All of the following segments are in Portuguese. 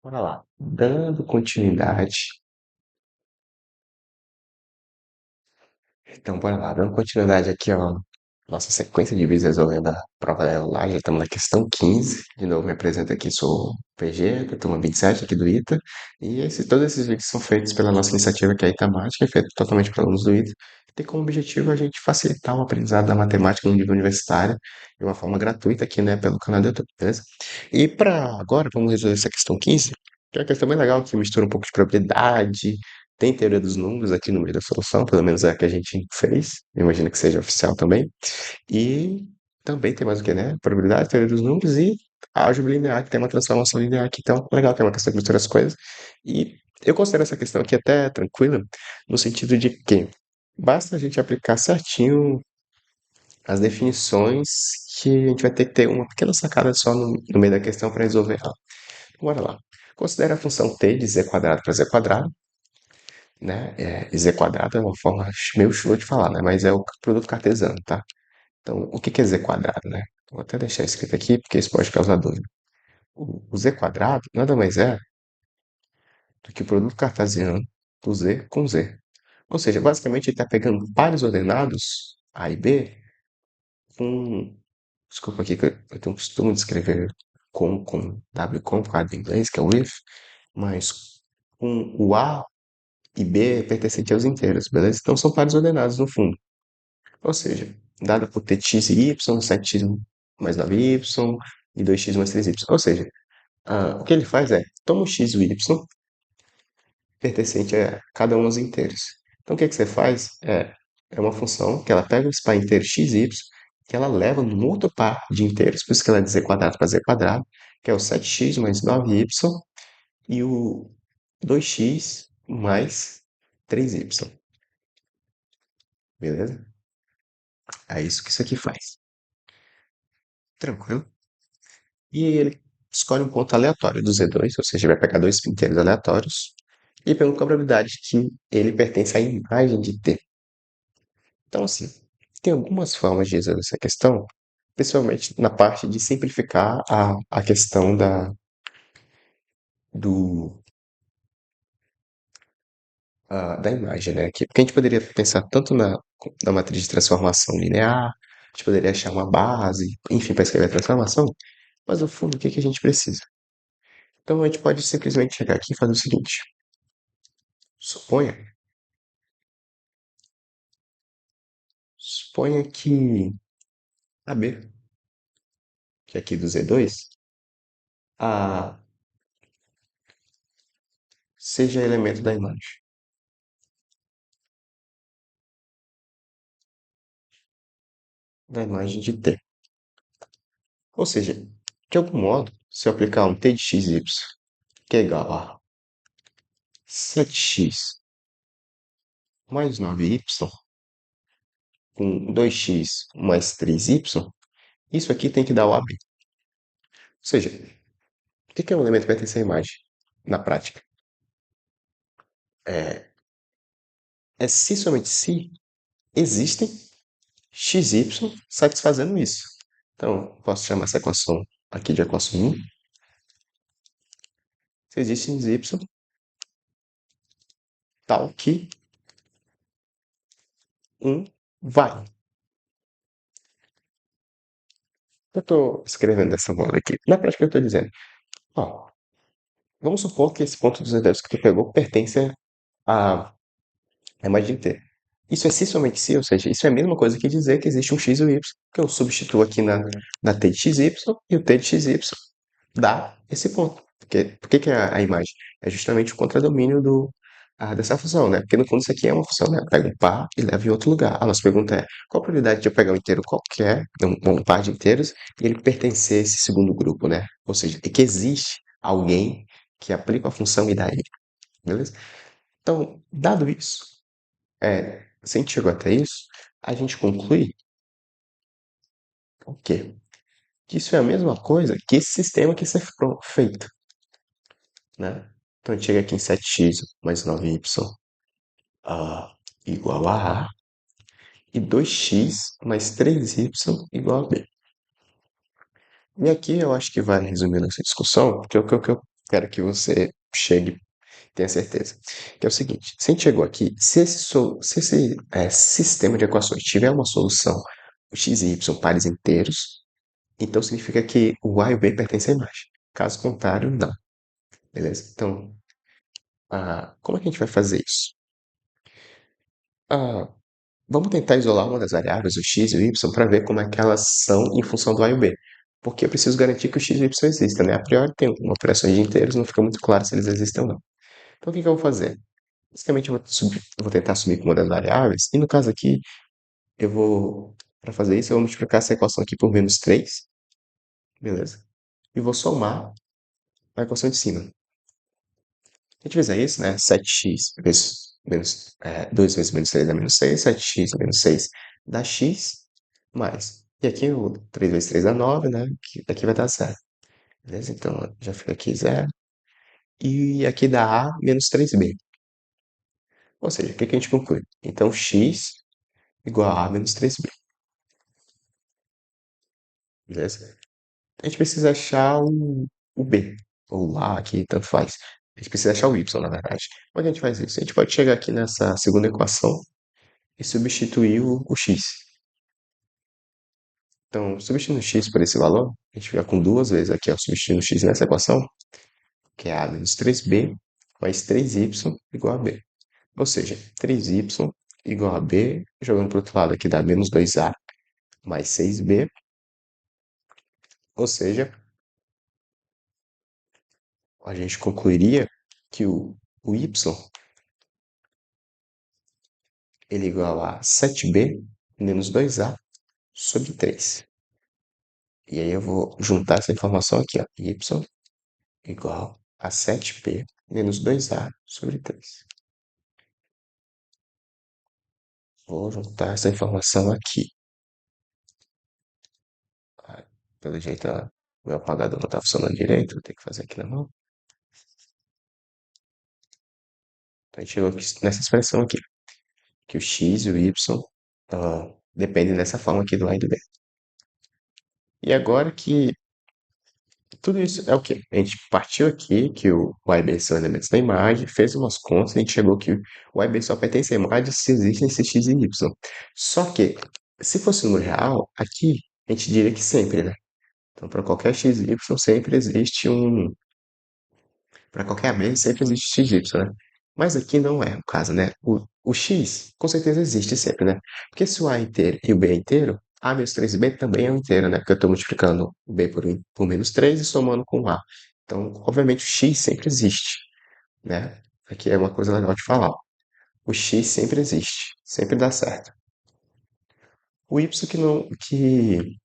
Bora lá. Dando continuidade. Então, bora lá. Dando continuidade aqui, ó. Nossa sequência de vídeos resolvendo a prova da EOLA. Já estamos na questão 15. De novo, me apresento aqui, sou o PG, da turma 27 aqui do ITA. E todos esses vídeos são feitos pela nossa iniciativa, que é a Itamática, é feito totalmente para alunos do ITA. Tem como objetivo a gente facilitar o aprendizado da matemática no nível universitário de uma forma gratuita aqui, né, pelo canal do YouTube, beleza? E para agora, vamos resolver essa questão 15, que é uma questão bem legal, que mistura um pouco de probabilidade, tem teoria dos números aqui no meio da solução, pelo menos é a que a gente fez. Eu imagino que seja oficial também. E também tem mais o que, né? Probabilidade, teoria dos números e álgebra linear, que tem uma transformação linear aqui. Então, legal, tem uma questão que mistura as coisas. E eu considero essa questão aqui até tranquila, no sentido de que basta a gente aplicar certinho as definições, que a gente vai ter que ter uma pequena sacada só no meio da questão para resolver ela. Bora lá. Considere a função t de z quadrado para z quadrado, né? Z quadrado é uma forma meio chula de falar, né? Mas é o produto cartesiano, tá? Então, o que que é z quadrado, né? Vou até deixar escrito aqui, porque isso pode causar dúvida. O z quadrado nada mais é do que o produto cartesiano do z com z. Ou seja, basicamente ele está pegando pares ordenados, A e B, com... Desculpa aqui que eu tenho um costume de escrever com W com por causa do inglês, que é with, mas com o A e B pertencente aos inteiros, beleza? Então são pares ordenados no fundo. Ou seja, dada por ter x e y, 7x mais 9y e 2x mais 3y. Ou seja, o que ele faz é, toma o x e o y pertencente a cada um dos inteiros. Então o que, que você faz é uma função que ela pega esse par inteiro x e y, que ela leva num outro par de inteiros, por isso que ela é de z quadrado para z quadrado, que é o 7x mais 9y e o 2x mais 3y. Beleza? É isso que isso aqui faz. Tranquilo? E ele escolhe um ponto aleatório do Z2, ou seja, vai pegar dois inteiros aleatórios e pergunta com a probabilidade que ele pertence à imagem de T. Então, assim, tem algumas formas de resolver essa questão, principalmente na parte de simplificar a questão do, da imagem, né? Porque a gente poderia pensar tanto na matriz de transformação linear, a gente poderia achar uma base, enfim, para escrever a transformação, mas no fundo, o que que a gente precisa? Então, a gente pode simplesmente chegar aqui e fazer o seguinte: suponha Suponha que a B, que é aqui do Z2, A seja elemento da imagem de T. Ou seja, de algum modo, se eu aplicar um T de xy, que é igual a 7x mais 9y, com 2x mais 3y, isso aqui tem que dar o AB. Ou seja, o que é um elemento que pertence à imagem, na prática? É, é se somente se existem xy satisfazendo isso. Então, posso chamar essa equação aqui de equação 1. Se existe y tal que um vai. Eu estou escrevendo dessa forma aqui. Na prática, eu estou dizendo, ó, vamos supor que esse ponto dos zeros que tu pegou pertence à imagem T. Isso é se somente se, ou seja, isso é a mesma coisa que dizer que existe um x e um y, que eu substituo aqui na t de xy e o t de xy dá esse ponto. Por que que é a imagem? É justamente o contradomínio dessa função, né? Porque no fundo isso aqui é uma função, né? Pega um par e leva em outro lugar. A nossa pergunta é, qual a probabilidade de eu pegar um inteiro qualquer, um par de inteiros, e ele pertencer a esse segundo grupo, né? Ou seja, é que existe alguém que aplica a função e dá ele, beleza? Então, dado isso, se a gente chegou até isso, a gente conclui o quê? Que isso é a mesma coisa que esse sistema que ser feito, né? Então a gente chega aqui em 7x mais 9y igual a A e 2x mais 3y igual a B. E aqui eu acho que vai resumir nossa discussão, porque é o que eu quero que você chegue, tenha certeza. Que é o seguinte, se a gente chegou aqui, se esse sistema de equações tiver uma solução, o x e y pares inteiros, então significa que o A e o B pertencem à imagem. Caso contrário, não. Beleza? Então, como é que a gente vai fazer isso? Ah, vamos tentar isolar uma das variáveis, o x e o y, para ver como é que elas são em função do A e o B. Porque eu preciso garantir que o x e o y existam, né? A priori tem uma operações de inteiros, não fica muito claro se eles existem ou não. Então, o que que eu vou fazer? Basicamente, eu vou tentar assumir como uma das variáveis, e no caso aqui, para fazer isso, eu vou multiplicar essa equação aqui por menos 3, beleza? E vou somar a equação de cima. Se a gente fizer isso, né? 7x vezes menos, 2 vezes menos 3 dá menos 6, 7x menos 6 dá x, mais. E aqui o 3 vezes 3 dá 9, né? Aqui vai dar zero. Beleza? Então já fica aqui zero. E aqui dá a menos 3b. Ou seja, o que que a gente conclui? Então x igual a menos 3b. Beleza? A gente precisa achar o b. Ou o a aqui, tanto faz. A gente precisa achar o y, na verdade. Como é que a gente faz isso? A gente pode chegar aqui nessa segunda equação e substituir o x. Então, substituindo x por esse valor, a gente fica com duas vezes aqui, ó, substituindo x nessa equação, que é a menos 3b mais 3y igual a b. Ou seja, 3y igual a b, jogando para o outro lado aqui dá menos 2a mais 6b, ou seja, a gente concluiria que o y ele é igual a 7b menos 2a sobre 3. E aí eu vou juntar essa informação aqui, ó, y igual a 7b menos 2a sobre 3. Vou juntar essa informação aqui. Ah, pelo jeito, o meu apagador não está funcionando direito, vou ter que fazer aqui na mão. Então, a gente chegou nessa expressão aqui, que o x e o y dependem dessa forma aqui do A e do B. E agora que tudo isso é o quê? A gente partiu aqui que o A e B são elementos da imagem, fez umas contas, e a gente chegou que o A e B só pertence à imagem se existem esses x e y. Só que, se fosse um número real, aqui a gente diria que sempre, né? Então, para qualquer x e y, sempre existe um. Para qualquer B, sempre existe x, y, né? Mas aqui não é o caso, né? O x, com certeza, existe sempre, né? Porque se o A é inteiro e o B é inteiro, A menos 3B também é um inteiro, né? Porque eu estou multiplicando o B por menos 3 e somando com o A. Então, obviamente, o x sempre existe, né? Aqui é uma coisa legal de falar. O x sempre existe, sempre dá certo. O y que não, que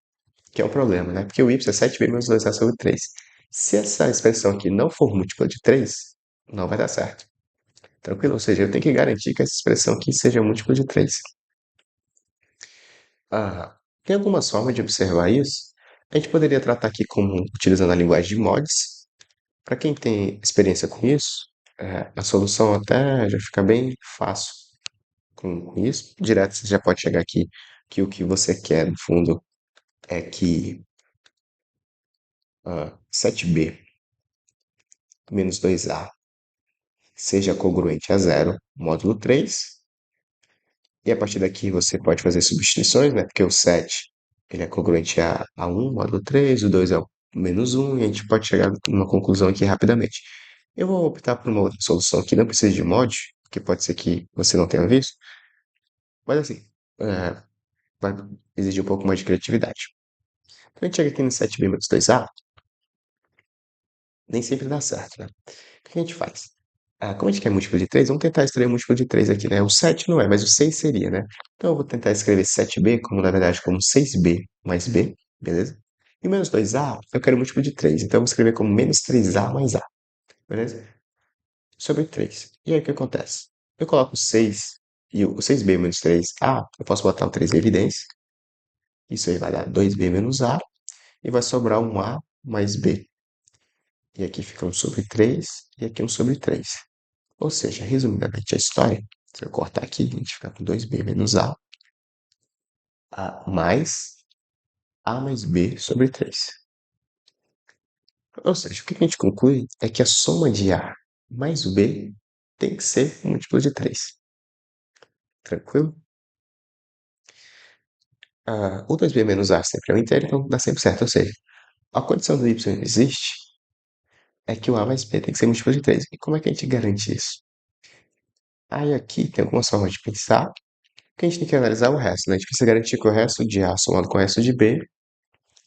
é um problema, né? Porque o y é 7b menos 2a sobre 3. Se essa expressão aqui não for múltipla de 3, não vai dar certo. Tranquilo? Ou seja, eu tenho que garantir que essa expressão aqui seja múltipla de 3. Tem algumas formas de observar isso. A gente poderia tratar aqui como utilizando a linguagem de mods. Para quem tem experiência com isso, a solução até já fica bem fácil com isso. Direto você já pode chegar aqui que o que você quer, no fundo, é que 7b menos 2a seja congruente a zero, módulo 3. E a partir daqui você pode fazer substituições, né? Porque o 7 ele é congruente a 1 módulo 3, o 2 é o menos 1, e a gente pode chegar a uma conclusão aqui rapidamente. Eu vou optar por uma outra solução que não precisa de mod, que pode ser que você não tenha visto, mas assim, é, vai exigir um pouco mais de criatividade. Quando a gente chega aqui no 7b menos 2a, nem sempre dá certo, né? O que a gente faz? Como a gente quer múltiplo de 3, vamos tentar escrever múltiplo de 3 aqui, né? O 7 não é, mas o 6 seria, né? Então eu vou tentar escrever 7b como, na verdade, como 6b mais b, beleza? E menos 2a, eu quero múltiplo de 3, então eu vou escrever como menos 3a mais a, beleza? Sobre 3. E aí o que acontece? Eu coloco o 6 e o 6b menos 3a, eu posso botar o 3 em evidência. Isso aí vai dar 2b menos a, e vai sobrar um a mais b. E aqui fica um sobre 3 e aqui um sobre 3. Ou seja, resumidamente a história, se eu cortar aqui, a gente fica com 2b menos a mais a mais b sobre 3. Ou seja, o que a gente conclui é que a soma de A mais o B tem que ser um múltiplo de 3. Tranquilo? O 2B menos A sempre é um inteiro, então dá sempre certo. Ou seja, a condição do Y existe é que o A mais B tem que ser múltiplo de 3. E como é que a gente garante isso? Aí aqui tem algumas formas de pensar, que a gente tem que analisar o resto, né? A gente precisa garantir que o resto de A somado com o resto de B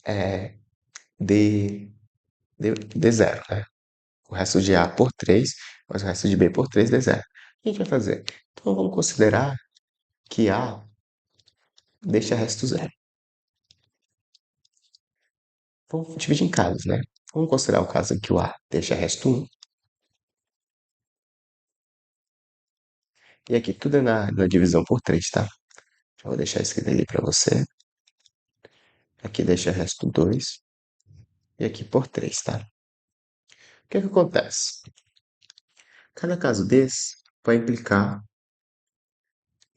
é dê zero, né? O resto de A por 3 mais o resto de B por 3 dê zero. O que a gente vai fazer? Então vamos considerar que A deixa resto zero. Vamos dividir em casos, né? Vamos considerar o caso em que o A deixa resto um. E aqui tudo é na divisão por 3, tá? Já vou deixar escrito ali para você. Aqui deixa resto 2 e aqui por 3, tá? O que é que acontece? Cada caso desse vai implicar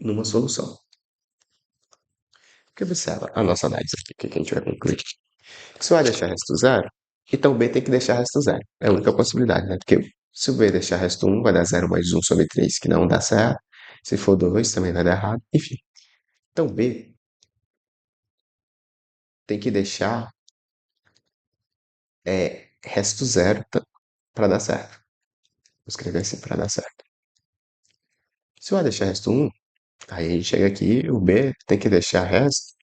numa solução. Porque observa a nossa análise aqui, o que a gente vai concluir? Se o A deixar resto zero, então o B tem que deixar resto zero. É a única possibilidade, né? Porque se o B deixar resto um, vai dar zero mais um sobre 3, que não dá certo. Se for 2, também vai dar errado. Enfim. Então B tem que deixar resto zero para dar certo. Vou escrever assim para dar certo. Se o A deixar resto um, aí a gente chega aqui, o B tem que deixar resto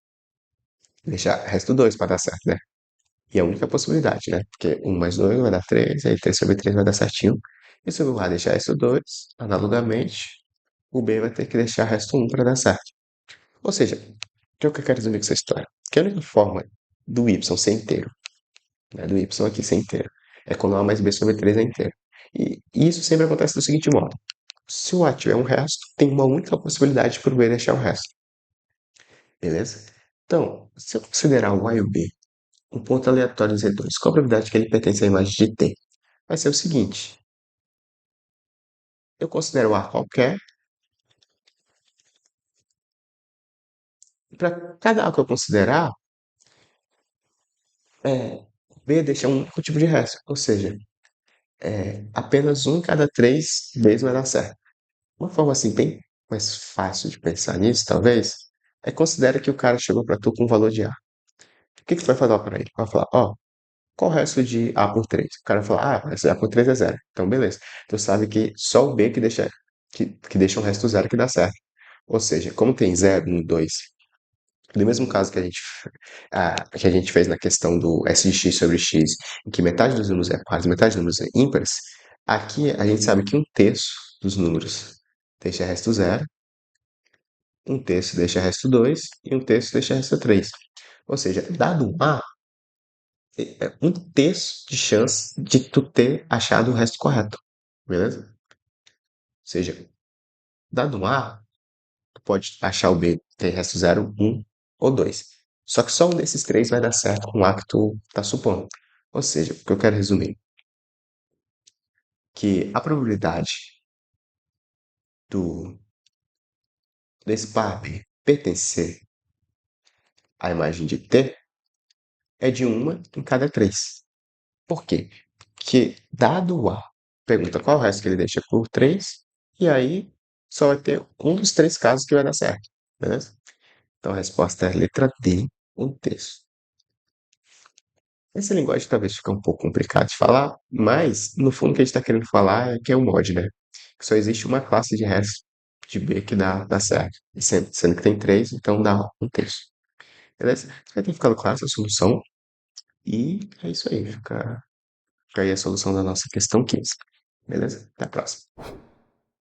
2 para dar certo, né? E é a única possibilidade, né? Porque um mais 2 vai dar 3, aí 3 sobre 3 vai dar certinho. E se o A deixar resto 2, analogamente, o B vai ter que deixar resto um para dar certo. Ou seja, o que eu quero dizer com essa história? Que a única forma do Y ser inteiro, né? Do Y aqui ser inteiro, é quando A mais B sobre 3 é inteiro. E isso sempre acontece do seguinte modo. Se o A tiver um resto, tem uma única possibilidade para o B deixar o resto. Beleza? Então, se eu considerar o A e o B um ponto aleatório Z2, qual a probabilidade que ele pertence à imagem de T? Vai ser o seguinte: eu considero o A qualquer, e para cada A que eu considerar, B deixa um único tipo de resto. Ou seja, apenas um em cada três vezes vai dar certo. Uma forma assim bem mais fácil de pensar nisso, talvez, é considera que o cara chegou para tu com um valor de A. O que que tu vai falar para ele? Vai falar, ó, qual o resto de A por 3? O cara vai falar, ah, esse A por 3 é zero. Então, beleza. Tu sabe que só o B que deixa um resto zero que dá certo. Ou seja, como tem zero, um, 2, do mesmo caso que a gente fez na questão do S de x sobre x, em que metade dos números é pares e metade dos números é ímpares, aqui a gente sabe que um terço dos números deixa resto zero, um terço deixa resto 2 e um terço deixa resto 3. Ou seja, dado um A, é um terço de chance de tu ter achado o resto correto. Beleza? Ou seja, dado um A, tu pode achar o B tem resto zero, um ou 2. Só que só um desses três vai dar certo com o A que tu tá supondo. Ou seja, o que eu quero resumir, que a probabilidade do desse par B pertencer à imagem de T é de uma em cada três. Por quê? Porque dado o A, pergunta qual o resto que ele deixa por 3, e aí só vai ter um dos três casos que vai dar certo. Beleza? Então a resposta é a letra D, um terço. Essa linguagem talvez fique um pouco complicado de falar, mas no fundo o que a gente está querendo falar é que é o mod, né? Que só existe uma classe de resto de B que dá certo. E sendo que tem três, então dá um terço. Beleza? Vai ter ficado clara essa solução. E é isso aí. Fica aí a solução da nossa questão 15. Beleza? Até a próxima.